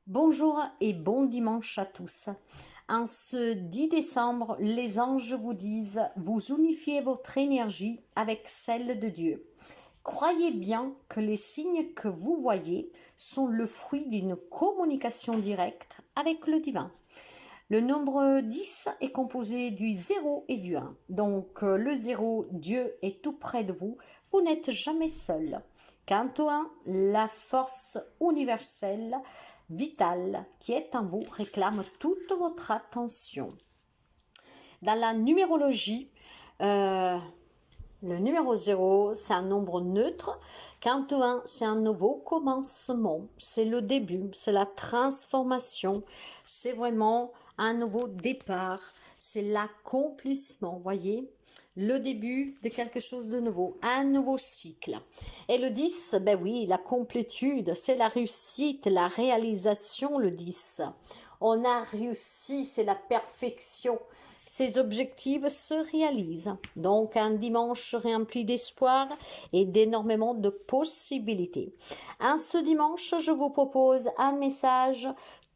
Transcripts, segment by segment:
Bonjour et bon dimanche à tous. En ce 10 décembre, les anges vous disent, vous unifiez votre énergie avec celle de Dieu. Croyez bien que les signes que vous voyez sont le fruit d'une communication directe avec le divin. Le nombre 10 est composé du 0 et du 1. Donc le 0, Dieu est tout près de vous, vous n'êtes jamais seul. Quant au 1, la force universelle, vitale qui est en vous réclame toute votre attention. Dans la numérologie, le numéro 0, c'est un nombre neutre. Quant au 1, c'est un nouveau commencement. C'est le début, c'est la transformation. C'est vraiment un nouveau départ. C'est l'accomplissement, voyez, le début de quelque chose de nouveau, un nouveau cycle. Et le 10, ben oui, la complétude, c'est la réussite, la réalisation, le 10. On a réussi, c'est la perfection. Ces objectifs se réalisent. Donc un dimanche rempli d'espoir et d'énormément de possibilités. En ce dimanche, je vous propose un message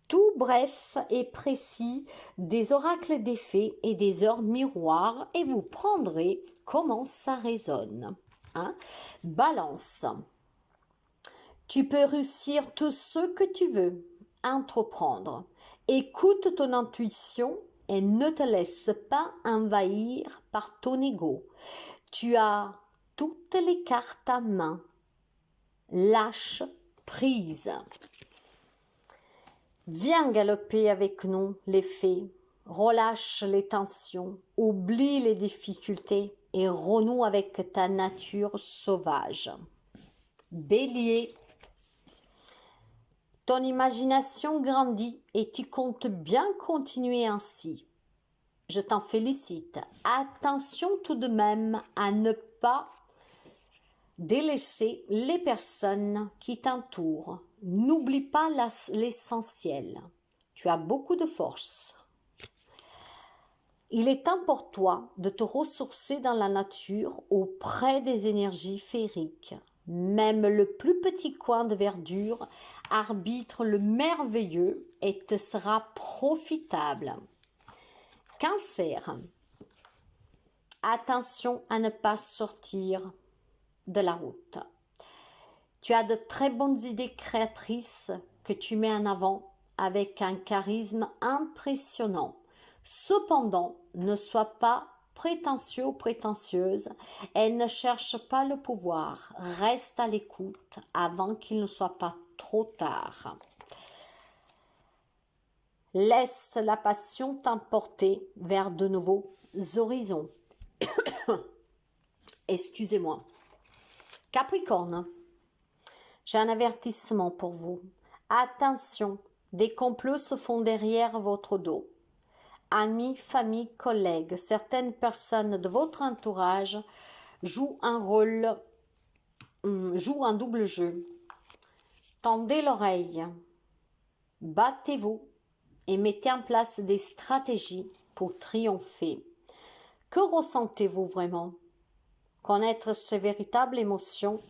tout bref et précis des oracles des fées et des heures miroirs et vous prendrez comment ça résonne. Balance. Tu peux réussir tout ce que tu veux entreprendre. Écoute ton intuition et ne te laisse pas envahir par ton ego. Tu as toutes les cartes à main. Lâche prise. Viens galoper avec nous, les fées. Relâche les tensions, oublie les difficultés et renoue avec ta nature sauvage. Bélier. Ton imagination grandit et tu comptes bien continuer ainsi. Je t'en félicite. Attention tout de même à ne pas délaisser les personnes qui t'entourent. N'oublie pas l'essentiel. Tu as beaucoup de force. Il est temps pour toi de te ressourcer dans la nature auprès des énergies féeriques. Même le plus petit coin de verdure arbitre le merveilleux et te sera profitable. Cancer. Attention à ne pas sortir de la route. Tu as de très bonnes idées créatrices que tu mets en avant avec un charisme impressionnant. Cependant, ne sois pas prétentieux ou prétentieuse et ne cherche pas le pouvoir. Reste à l'écoute avant qu'il ne soit pas trop tard. Laisse la passion t'emporter vers de nouveaux horizons. Excusez-moi. Capricorne, j'ai un avertissement pour vous. Attention, des complots se font derrière votre dos. Amis, famille, collègues, certaines personnes de votre entourage jouent un double jeu. Tendez l'oreille, battez-vous et mettez en place des stratégies pour triompher. Que ressentez-vous vraiment? Connaître ces véritables émotions,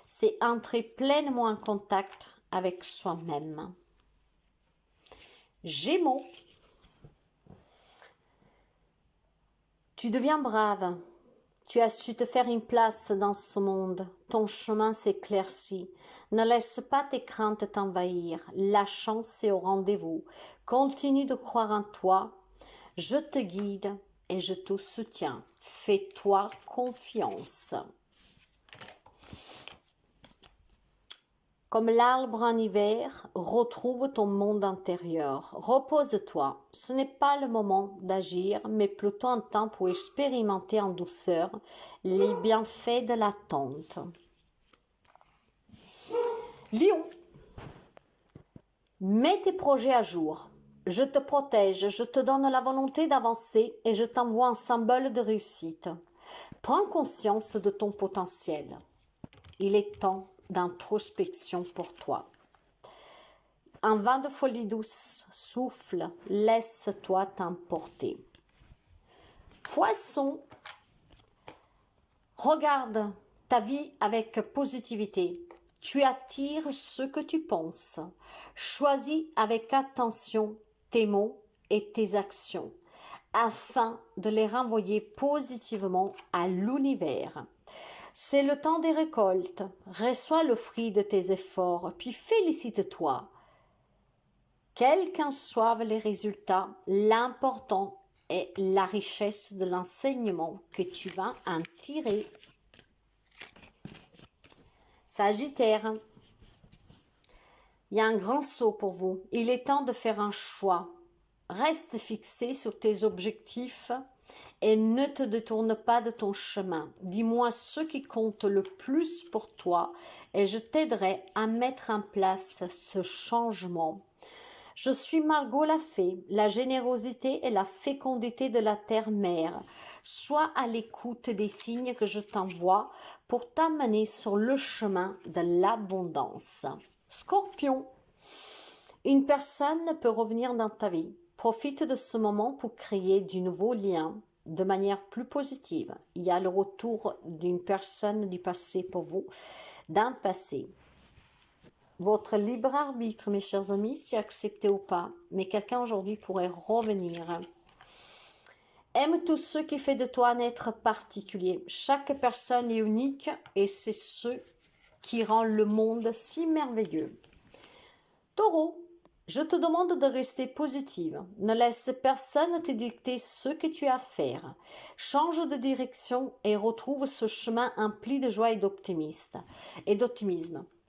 c'est entrer pleinement en contact avec soi-même. Gémeaux. Tu deviens brave. Tu as su te faire une place dans ce monde. Ton chemin s'éclaircit. Ne laisse pas tes craintes t'envahir. La chance est au rendez-vous. Continue de croire en toi. Je te guide et je te soutiens. Fais-toi confiance. Comme l'arbre en hiver, retrouve ton monde intérieur. Repose-toi. Ce n'est pas le moment d'agir, mais plutôt un temps pour expérimenter en douceur les bienfaits de l'attente. Lion, mets tes projets à jour. Je te protège, je te donne la volonté d'avancer et je t'envoie un symbole de réussite. Prends conscience de ton potentiel. Il est temps d'introspection pour toi. Un vent de folie douce souffle, laisse-toi t'emporter. Poisson, regarde ta vie avec positivité. Tu attires ce que tu penses. Choisis avec attention tes mots et tes actions afin de les renvoyer positivement à l'univers. C'est le temps des récoltes. Reçois le fruit de tes efforts, puis félicite-toi. Quels qu'en soient les résultats, l'important est la richesse de l'enseignement que tu vas en tirer. Sagittaire, il y a un grand saut pour vous. Il est temps de faire un choix. Reste fixé sur tes objectifs et ne te détourne pas de ton chemin. Dis-moi ce qui compte le plus pour toi et je t'aiderai à mettre en place ce changement. Je suis Margot la fée, la générosité et la fécondité de la terre-mère. Sois à l'écoute des signes que je t'envoie pour t'amener sur le chemin de l'abondance. Scorpion, une personne peut revenir dans ta vie. Profite de ce moment pour créer du nouveau lien de manière plus positive. Il y a le retour d'une personne du passé pour vous, d'un passé. Votre libre arbitre, mes chers amis, si accepté ou pas, mais quelqu'un aujourd'hui pourrait revenir. Aime tout ce qui fait de toi un être particulier. Chaque personne est unique et c'est ce qui rend le monde si merveilleux. Taureau, je te demande de rester positive. Ne laisse personne te dicter ce que tu as à faire. Change de direction et retrouve ce chemin empli de joie et d'optimisme.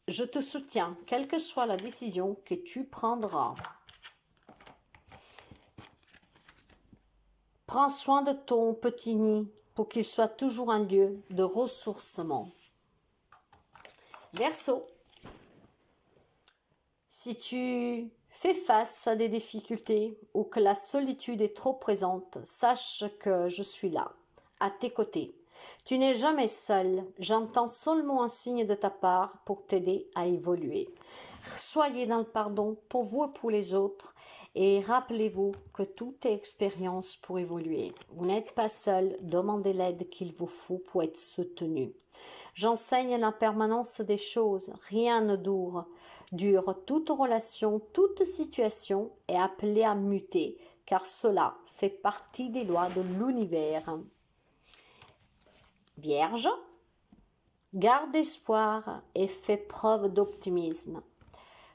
Je te soutiens, quelle que soit la décision que tu prendras. Prends soin de ton petit nid pour qu'il soit toujours un lieu de ressourcement. Verseau, si tu fais face à des difficultés ou que la solitude est trop présente, sache que je suis là, à tes côtés. Tu n'es jamais seul, j'entends seulement un signe de ta part pour t'aider à évoluer. Soyez dans le pardon pour vous et pour les autres et rappelez-vous que tout est expérience pour évoluer. Vous n'êtes pas seul, demandez l'aide qu'il vous faut pour être soutenu. J'enseigne la permanence des choses, rien ne dure. Toute relation, toute situation est appelée à muter, car cela fait partie des lois de l'univers. Vierge, garde espoir et fais preuve d'optimisme.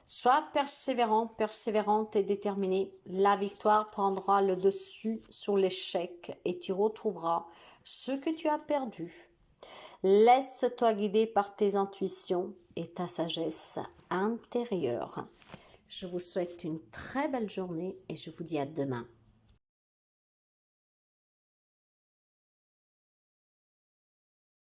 Sois persévérant, persévérante et déterminée. La victoire prendra le dessus sur l'échec et tu retrouveras ce que tu as perdu. Laisse-toi guider par tes intuitions et ta sagesse intérieure. Je vous souhaite une très belle journée et je vous dis à demain.